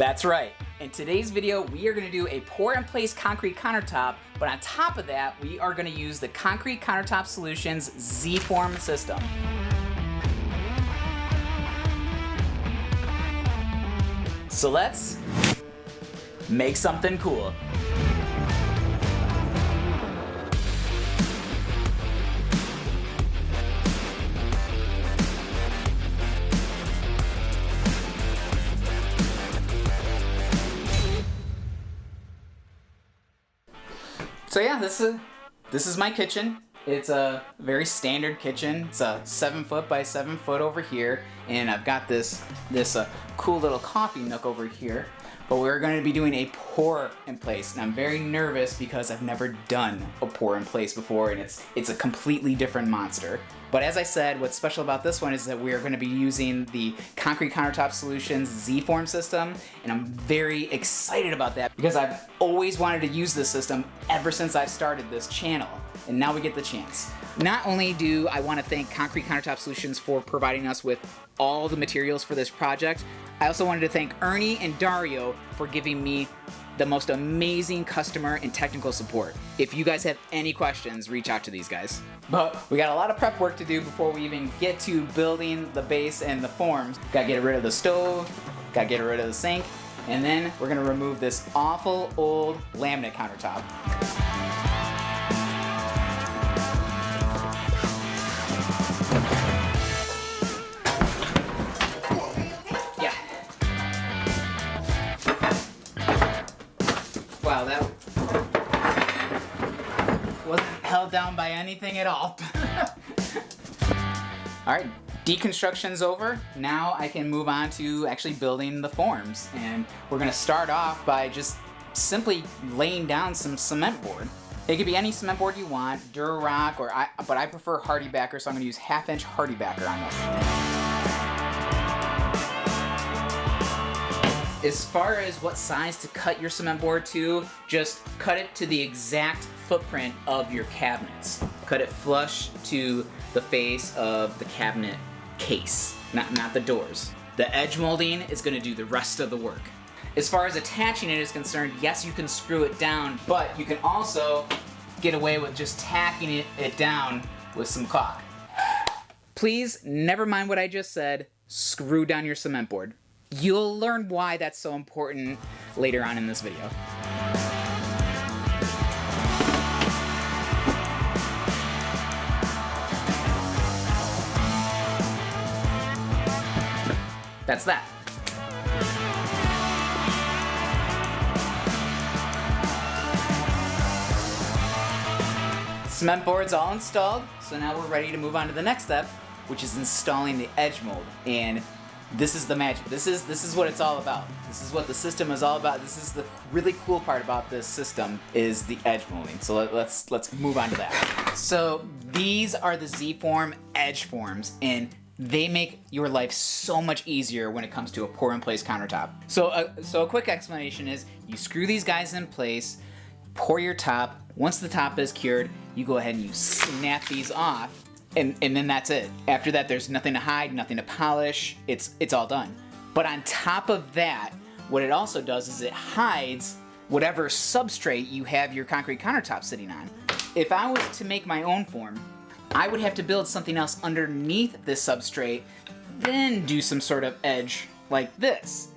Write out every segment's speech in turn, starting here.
That's right. In today's video, we are going to do a pour-in-place concrete countertop, but on top of that, we are going to use the Concrete Countertop Solutions Z-Form system. So let's make something cool. So yeah, this is my kitchen. It's a very standard kitchen. It's a 7 foot by 7 foot over here, and I've got this cool little coffee nook over here. But we're going to be doing a pour in place, and I'm very nervous because I've never done a pour in place before, and it's a completely different monster. But as I said, what's special about this one is that we are going to be using the Concrete Countertop Solutions Z-Form system, and I'm very excited about that because I've always wanted to use this system ever since I started this channel, and now we get the chance. Not only do I want to thank Concrete Countertop Solutions for providing us with all the materials for this project, I also wanted to thank Ernie and Dario for giving me the most amazing customer and technical support. If you guys have any questions, reach out to these guys. But we got a lot of prep work to do before we even get to building the base and the forms. Gotta get rid of the stove, gotta get rid of the sink, and then we're gonna remove this awful old laminate countertop. Wow, that wasn't held down by anything at all. Alright, deconstruction's over. Now I can move on to actually building the forms. And we're going to start off by just simply laying down some cement board. It could be any cement board you want, Durarock, but I prefer Hardy Backer, so I'm going to use 1/2 inch Hardy Backer on this. As far as what size to cut your cement board to, just cut it to the exact footprint of your cabinets. Cut it flush to the face of the cabinet case, not the doors. The edge molding is going to do the rest of the work. As far as attaching it is concerned, yes, you can screw it down, but you can also get away with just tacking it down with some caulk. Please, never mind what I just said, screw down your cement board. You'll learn why that's so important later on in this video. That's that. Cement board's all installed, so now we're ready to move on to the next step, which is installing the edge mold. And this is the magic. This is what it's all about. This is what the system is all about. This is the really cool part about this system is the edge molding. So let's move on to that. So these are the Z-Form edge forms, and they make your life so much easier when it comes to a pour-in-place countertop. So a quick explanation is you screw these guys in place, pour your top. Once the top is cured, you go ahead and you snap these off. And then that's it. After that, there's nothing to hide, nothing to polish. It's all done. But on top of that, what it also does is it hides whatever substrate you have your concrete countertop sitting on. If I was to make my own form, I would have to build something else underneath this substrate, then do some sort of edge like this.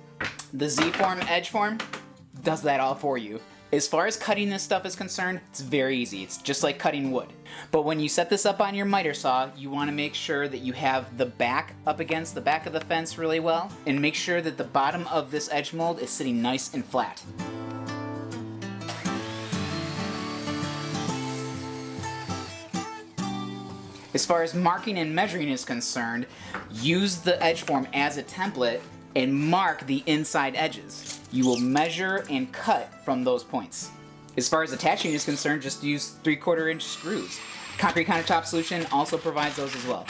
The Z-Form edge form does that all for you. As far as cutting this stuff is concerned, it's very easy. It's just like cutting wood. But when you set this up on your miter saw, you want to make sure that you have the back up against the back of the fence really well, and make sure that the bottom of this edge mold is sitting nice and flat. As far as marking and measuring is concerned, use the edge form as a template and mark the inside edges. You will measure and cut from those points. As far as attaching is concerned, just use 3/4 inch screws. Concrete Countertop Solution also provides those as well.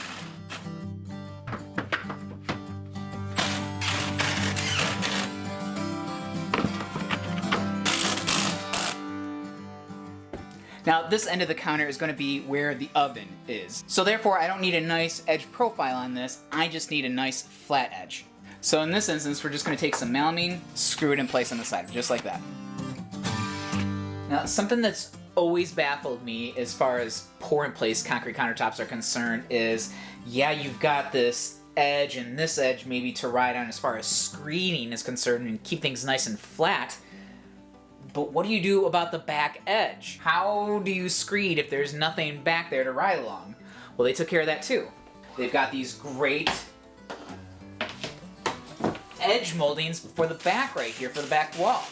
Now this end of the counter is going to be where the oven is. So therefore I don't need a nice edge profile on this, I just need a nice flat edge. So in this instance, we're just going to take some melamine, screw it in place on the side, just like that. Now, something that's always baffled me as far as pour-in-place concrete countertops are concerned is, yeah, you've got this edge and this edge maybe to ride on as far as screeding is concerned and keep things nice and flat, but what do you do about the back edge? How do you screed if there's nothing back there to ride along? Well, they took care of that too. They've got these great edge moldings for the back right here, for the back wall.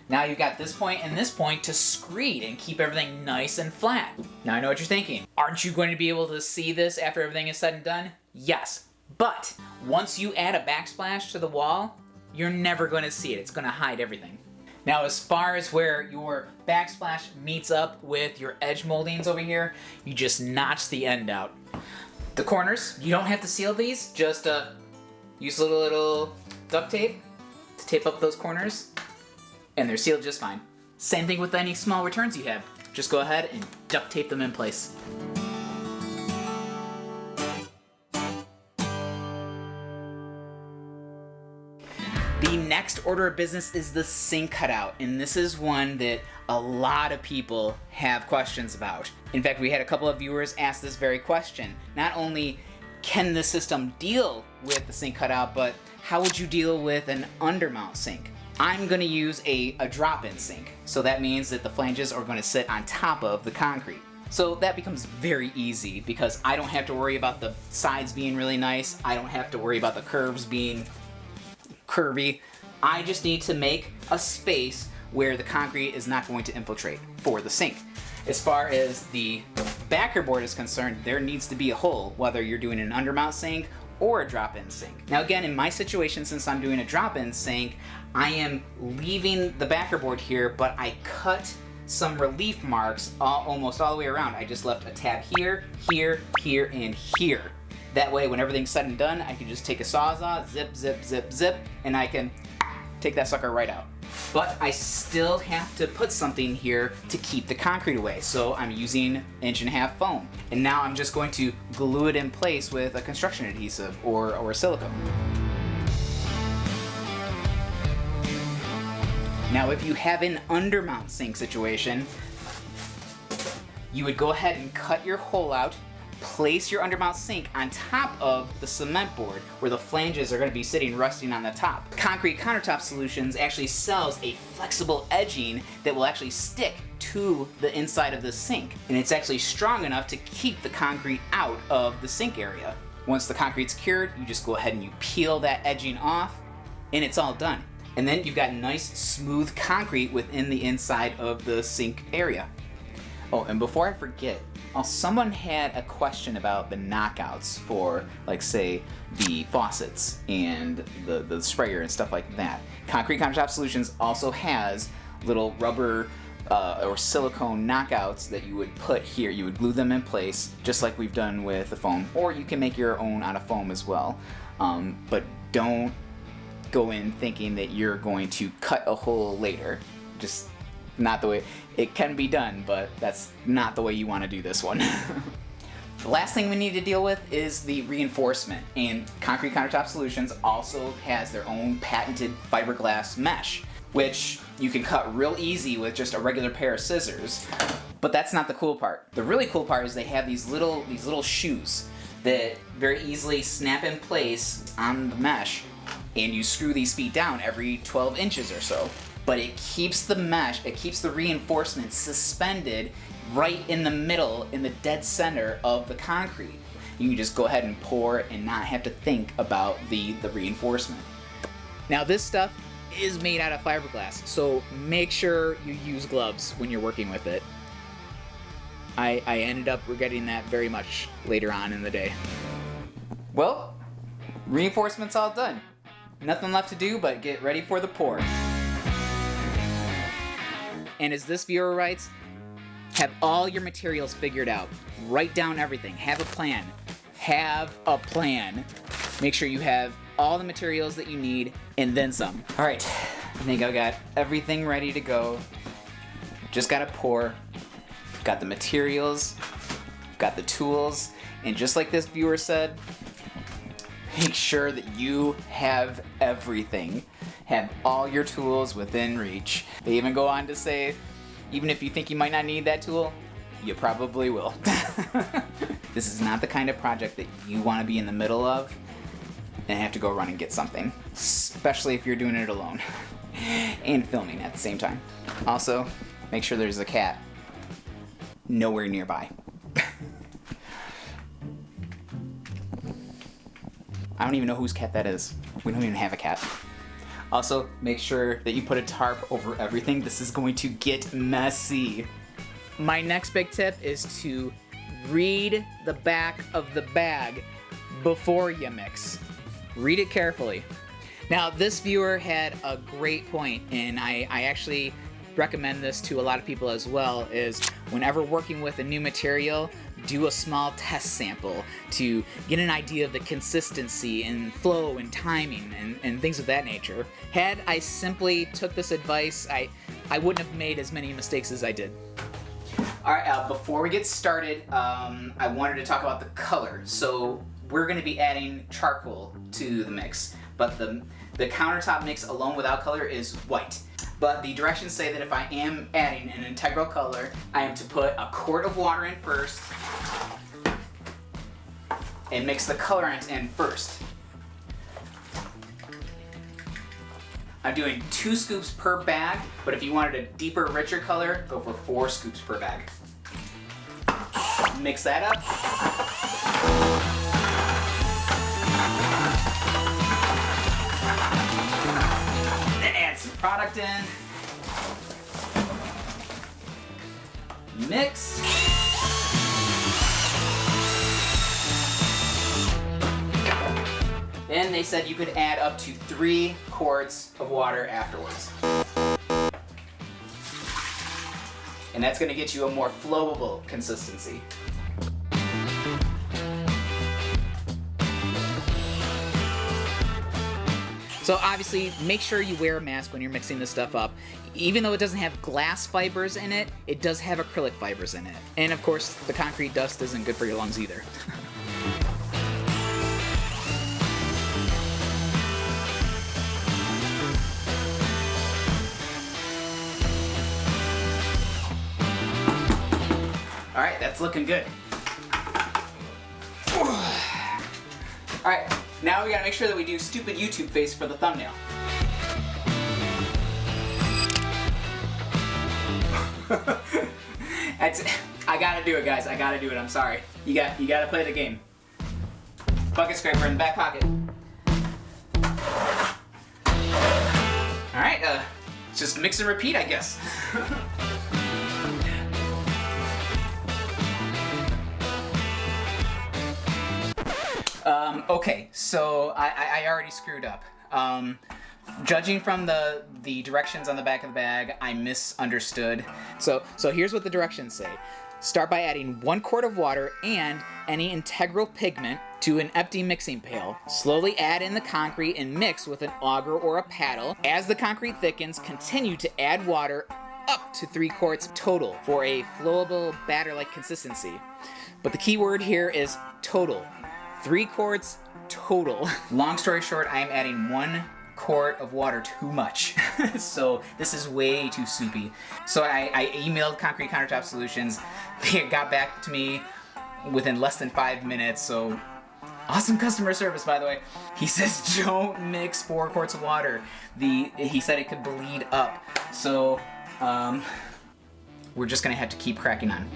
Now you've got this point and this point to screed and keep everything nice and flat. Now I know what you're thinking. Aren't you going to be able to see this after everything is said and done? Yes. But once you add a backsplash to the wall, you're never going to see it. It's going to hide everything. Now as far as where your backsplash meets up with your edge moldings over here, you just notch the end out. The corners, you don't have to seal these. Just use a little duct tape to tape up those corners, and they're sealed just fine. Same thing with any small returns you have. Just go ahead and duct tape them in place. The next order of business is the sink cutout, and this is one that a lot of people have questions about. In fact, we had a couple of viewers ask this very question. Not only can the system deal with the sink cutout, but how would you deal with an undermount sink? I'm going to use a drop-in sink, so that means that the flanges are going to sit on top of the concrete. So that becomes very easy because I don't have to worry about the sides being really nice. I don't have to worry about the curves being curvy. I just need to make a space where the concrete is not going to infiltrate for the sink. As far as the backer board is concerned, there needs to be a hole, whether you're doing an undermount sink or a drop-in sink. Now again, in my situation, since I'm doing a drop-in sink, I am leaving the backer board here, but I cut some relief marks almost all the way around. I just left a tab here, here, here, and here. That way, when everything's said and done, I can just take a Sawzall, zip, zip, zip, zip, and I can take that sucker right out. But I still have to put something here to keep the concrete away, so I'm using 1.5" foam. And now I'm just going to glue it in place with a construction adhesive or silicone. Now, if you have an undermount sink situation, you would go ahead and cut your hole out, place your undermount sink on top of the cement board where the flanges are going to be sitting resting on the top. Concrete Countertop Solutions actually sells a flexible edging that will actually stick to the inside of the sink, and it's actually strong enough to keep the concrete out of the sink area. Once the concrete's cured, you just go ahead and you peel that edging off, and it's all done. And then you've got nice smooth concrete within the inside of the sink area. Oh, and before I forget, someone had a question about the knockouts for, like, say, the faucets and the sprayer and stuff like that. Concrete Countertop Solutions also has little rubber or silicone knockouts that you would put here. You would glue them in place, just like we've done with the foam, or you can make your own out of foam as well. But don't go in thinking that you're going to cut a hole later. Just not the way. It can be done, but that's not the way you want to do this one. The last thing we need to deal with is the reinforcement, and Concrete Countertop Solutions also has their own patented fiberglass mesh, which you can cut real easy with just a regular pair of scissors. But that's not the cool part. The really cool part is they have these little shoes that very easily snap in place on the mesh, and you screw these feet down every 12 inches or so. But it keeps the mesh, it keeps the reinforcement suspended right in the middle, in the dead center of the concrete. You can just go ahead and pour and not have to think about the reinforcement. Now this stuff is made out of fiberglass, so make sure you use gloves when you're working with it. I ended up regretting that very much later on in the day. Well, reinforcement's all done. Nothing left to do but get ready for the pour. And as this viewer writes, have all your materials figured out. Write down everything. Have a plan. Have a plan. Make sure you have all the materials that you need and then some. All right, I think I got everything ready to go. Just gotta pour. Got the materials, got the tools, and just like this viewer said, make sure that you have everything. Have all your tools within reach. They even go on to say, even if you think you might not need that tool, you probably will. This is not the kind of project that you want to be in the middle of and have to go run and get something, especially if you're doing it alone and filming at the same time. Also, make sure there's a cat nowhere nearby. I don't even know whose cat that is. We don't even have a cat. Also, make sure that you put a tarp over everything. This is going to get messy. My next big tip is to read the back of the bag before you mix. Read it carefully. Now, this viewer had a great point, and I actually recommend this to a lot of people as well, is whenever working with a new material, do a small test sample to get an idea of the consistency and flow and timing and things of that nature. Had I simply took this advice, I wouldn't have made as many mistakes as I did. Alright, before we get started, I wanted to talk about the color. So we're going to be adding charcoal to the mix, but the countertop mix alone without color is white. But the directions say that if I am adding an integral color, I am to put a quart of water in first and mix the colorant in first. I'm doing 2 scoops per bag, but if you wanted a deeper, richer color, go for 4 scoops per bag. Mix that up. Then add some product in. Mix. Then they said you could add up to 3 quarts of water afterwards. And that's going to get you a more flowable consistency. So obviously, make sure you wear a mask when you're mixing this stuff up. Even though it doesn't have glass fibers in it, it does have acrylic fibers in it. And of course, the concrete dust isn't good for your lungs either. All right, that's looking good. All right, now we gotta make sure that we do stupid YouTube face for the thumbnail. I gotta do it, guys. I gotta do it. I'm sorry. You gotta play the game. Bucket scraper in the back pocket. All right, just mix and repeat, I guess. Okay, so I already screwed up. Judging from the directions on the back of the bag, I misunderstood. So here's what the directions say. Start by adding 1 quart of water and any integral pigment to an empty mixing pail. Slowly add in the concrete and mix with an auger or a paddle. As the concrete thickens, continue to add water up to 3 quarts total for a flowable batter-like consistency. But the key word here is total. 3 quarts total. Long story short, I am adding 1 quart of water too much. So this is way too soupy. So I emailed Concrete Countertop Solutions. They got back to me within less than 5 minutes, so awesome customer service, by the way. He says don't mix 4 quarts of water. He said it could bleed up. So we're just gonna have to keep cracking on.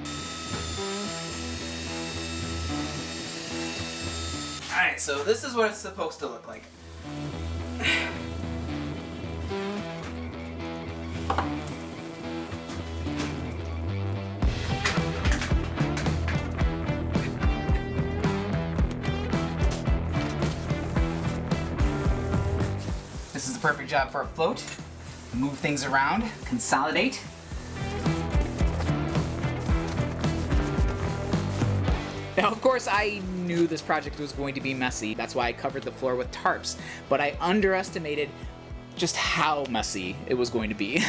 Alright, so this is what it's supposed to look like. This is the perfect job for a float. Move things around, consolidate. Now, of course, I knew this project was going to be messy. That's why I covered the floor with tarps. But I underestimated just how messy it was going to be.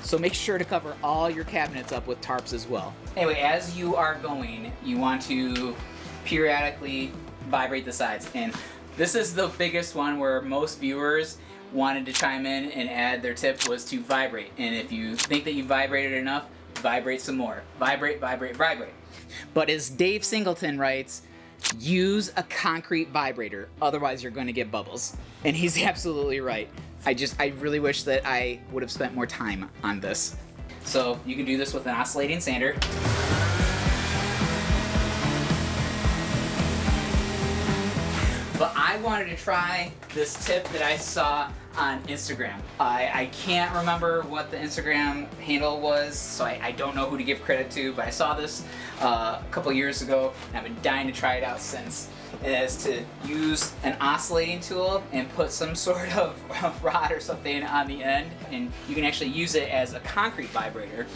So make sure to cover all your cabinets up with tarps as well. Anyway, as you are going, you want to periodically vibrate the sides. And This is the biggest one where most viewers wanted to chime in and add their tip was to vibrate. And if you think that you vibrated enough, vibrate some more. Vibrate, vibrate, vibrate. But as Dave Singleton writes, use a concrete vibrator, otherwise you're going to get bubbles. And he's absolutely right. I really wish that I would have spent more time on this. So you can do this with an oscillating sander. But I wanted to try this tip that I saw on Instagram. I can't remember what the Instagram handle was, so I don't know who to give credit to, but I saw this a couple years ago, and I've been dying to try it out since. It is to use an oscillating tool and put some sort of rod or something on the end, and you can actually use it as a concrete vibrator.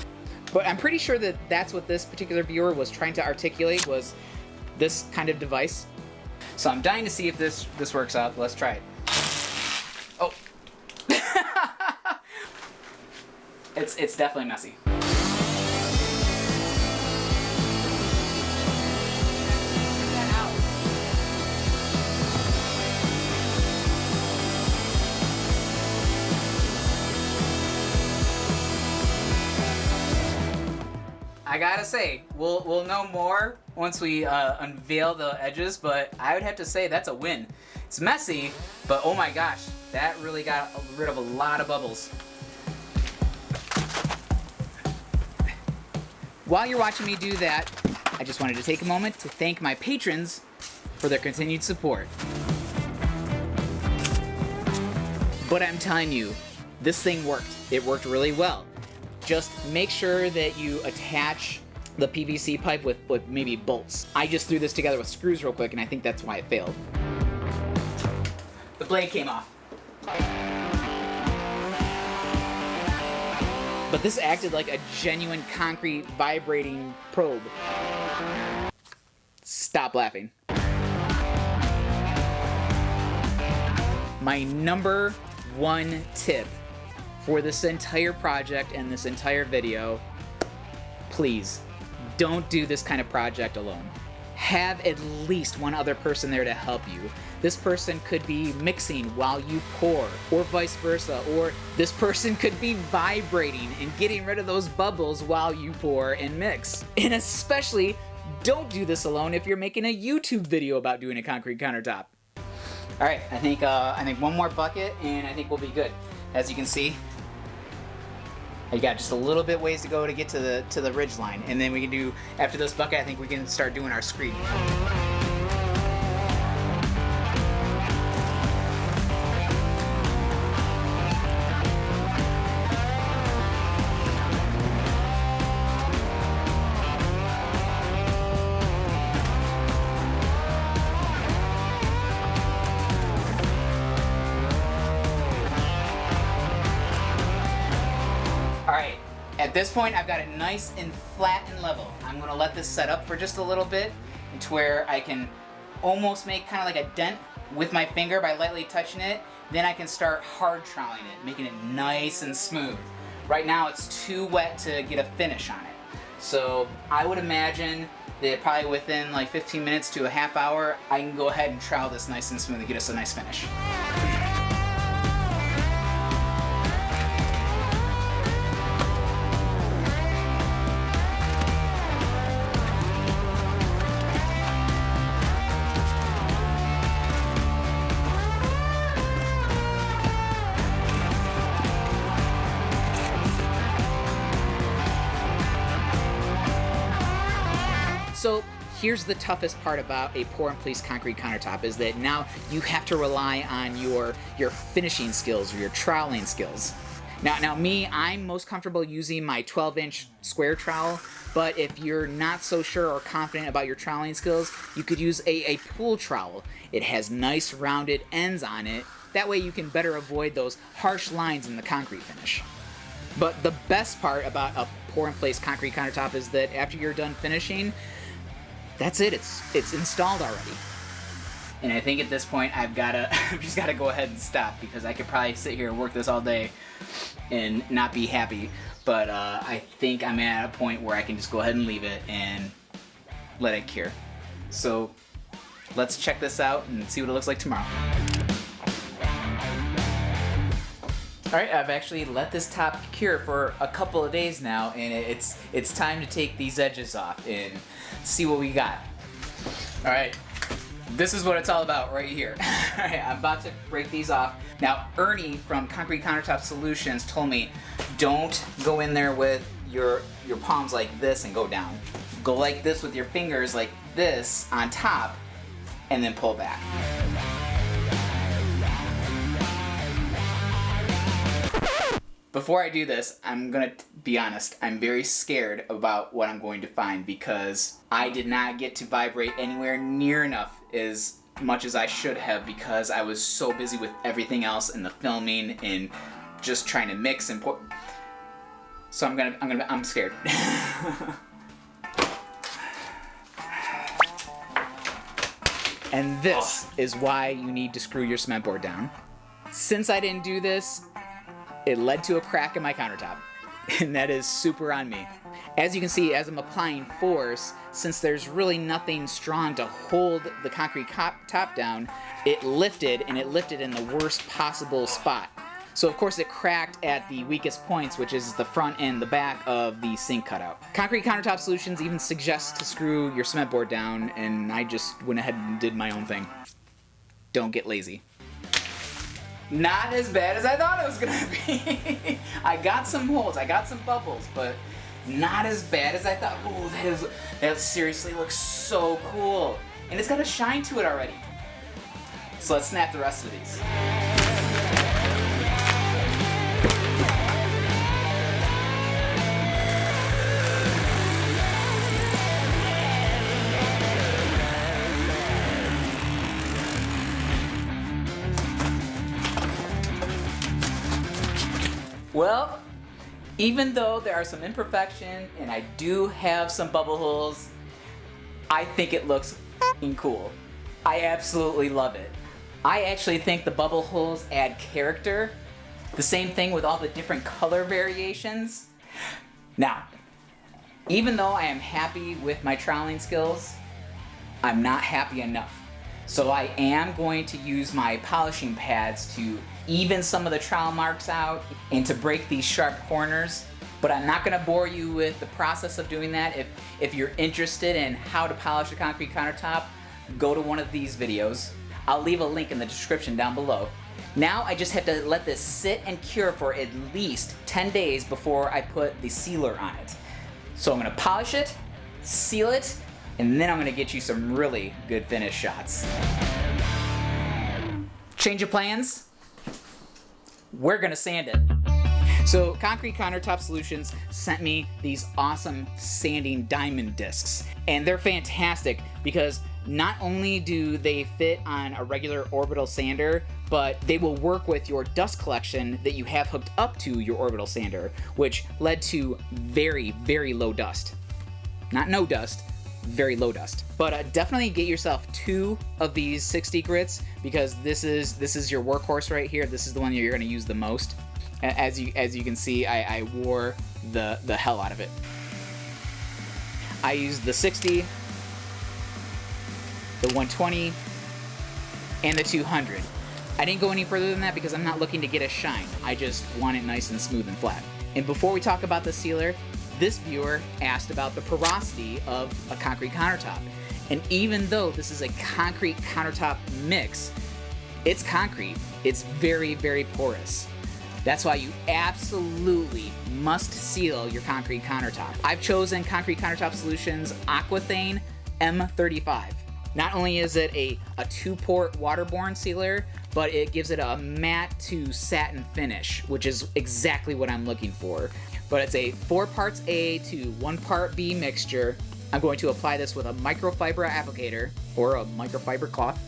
But I'm pretty sure that that's what this particular viewer was trying to articulate, was this kind of device. So I'm dying to see if this works out. Let's try it. Oh. It's definitely messy. I gotta say, we'll know more once we unveil the edges, but I would have to say that's a win. It's messy, but oh my gosh, that really got rid of a lot of bubbles. While you're watching me do that, I just wanted to take a moment to thank my patrons for their continued support. But I'm telling you, this thing worked. It worked really well. Just make sure that you attach the PVC pipe with maybe bolts. I just threw this together with screws real quick, and I think that's why it failed. The blade came off. But this acted like a genuine concrete vibrating probe. Stop laughing. My number one tip for this entire project and this entire video, please don't do this kind of project alone. Have at least one other person there to help you. This person could be mixing while you pour, or vice versa, or this person could be vibrating and getting rid of those bubbles while you pour and mix. And especially, don't do this alone if you're making a YouTube video about doing a concrete countertop. All right, I think one more bucket and I think we'll be good. As you can see, I got just a little bit ways to go to get to the ridge line, and then we can do, after this bucket, I think we can start doing our screeding. At this point, I've got it nice and flat and level. I'm gonna let this set up for just a little bit to where I can almost make kind of like a dent with my finger by lightly touching it. Then I can start hard troweling it, making it nice and smooth. Right now, it's too wet to get a finish on it. So I would imagine that probably within like 15 minutes to a half hour, I can go ahead and trowel this nice and smooth and get us a nice finish. So here's the toughest part about a pour and place concrete countertop, is that now you have to rely on your finishing skills or your troweling skills. Now me, I'm most comfortable using my 12-inch square trowel, but if you're not so sure or confident about your troweling skills, you could use a pool trowel. It has nice rounded ends on it. That way you can better avoid those harsh lines in the concrete finish. But the best part about a pour and place concrete countertop is that after you're done finishing, that's it. It's installed already. And I think at this point I've just gotta go ahead and stop, because I could probably sit here and work this all day and not be happy. But I think I'm at a point where I can just go ahead and leave it and let it cure. So let's check this out and see what it looks like tomorrow. Alright, I've actually let this top cure for a couple of days now, and it's time to take these edges off and see what we got. Alright, this is what it's all about right here. Alright, I'm about to break these off. Now, Ernie from Concrete Countertop Solutions told me, don't go in there with your palms like this and go down. Go like this with your fingers like this on top, and then pull back. Before I do this, I'm gonna be honest, I'm very scared about what I'm going to find because I did not get to vibrate anywhere near enough as much as I should have because I was so busy with everything else and the filming and just trying to mix and pour. So I'm scared. And this is why you need to screw your cement board down. Since I didn't do this, it led to a crack in my countertop, and that is super on me. As you can see, as I'm applying force, since there's really nothing strong to hold the concrete top down, it lifted, and it lifted in the worst possible spot. So of course it cracked at the weakest points, which is the front and the back of the sink cutout. Concrete Countertop Solutions even suggests to screw your cement board down, and I just went ahead and did my own thing. Don't get lazy. Not as bad as I thought it was gonna be. I got some holes, I got some bubbles, but not as bad as I thought. Ooh, that seriously looks so cool. And it's got a shine to it already. So let's snap the rest of these. Well, even though there are some imperfections and I do have some bubble holes, I think it looks f***ing cool. I absolutely love it. I actually think the bubble holes add character. The same thing with all the different color variations. Now, even though I am happy with my troweling skills, I'm not happy enough. So I am going to use my polishing pads to even some of the trowel marks out and to break these sharp corners. But I'm not gonna bore you with the process of doing that. If you're interested in how to polish a concrete countertop, go to one of these videos. I'll leave a link in the description down below. Now I just have to let this sit and cure for at least 10 days before I put the sealer on it. So I'm gonna polish it, seal it, and then I'm gonna get you some really good finish shots. Change of plans? We're gonna sand it. So Concrete Countertop Solutions sent me these awesome sanding diamond discs, and they're fantastic because not only do they fit on a regular orbital sander, but they will work with your dust collection that you have hooked up to your orbital sander, which led to very, very low dust. Not no dust, very low dust. But definitely get yourself 2 of these 60 grits because this is your workhorse right here. This is the one you're gonna use the most. As you can see, I wore the hell out of it. I used the 60, the 120, and the 200. I didn't go any further than that because I'm not looking to get a shine. I just want it nice and smooth and flat. And before we talk about the sealer, this viewer asked about the porosity of a concrete countertop. And even though this is a concrete countertop mix, it's concrete. It's very, very porous. That's why you absolutely must seal your concrete countertop. I've chosen Concrete Countertop Solutions Aquathane M35. Not only is it a 2-port waterborne sealer, but it gives it a matte to satin finish, which is exactly what I'm looking for. But it's a 4 parts A to 1 part B mixture. I'm going to apply this with a microfiber applicator or a microfiber cloth.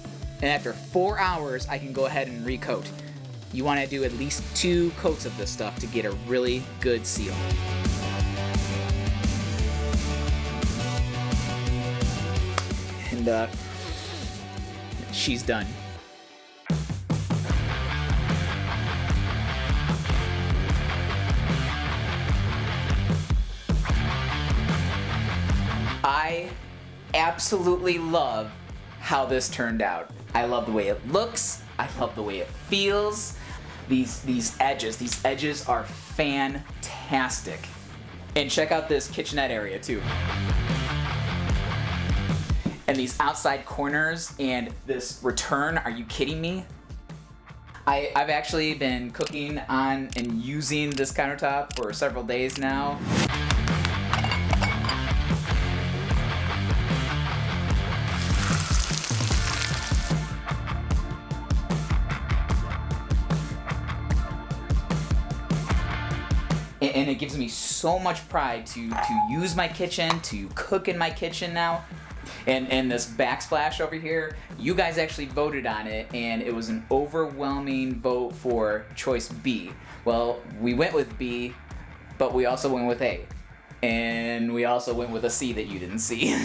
And after 4 hours, I can go ahead and recoat. You want to do at least 2 coats of this stuff to get a really good seal. And she's done. I absolutely love how this turned out. I love the way it looks. I love the way it feels. These edges are fantastic. And check out this kitchenette area too. And these outside corners and this return, are you kidding me? I've actually been cooking on and using this countertop for several days now. And it gives me so much pride to use my kitchen, to cook in my kitchen now. And this backsplash over here, you guys actually voted on it, and it was an overwhelming vote for choice B. Well, we went with B, but we also went with A. And we also went with a C that you didn't see.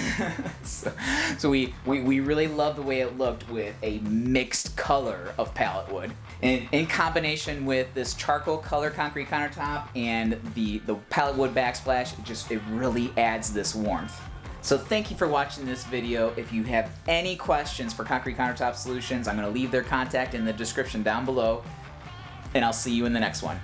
so we really love the way it looked with a mixed color of palette wood. And in combination with this charcoal color concrete countertop and the palette wood backsplash, it really adds this warmth. So thank you for watching this video. If you have any questions for Concrete Countertop Solutions, I'm going to leave their contact in the description down below. And I'll see you in the next one.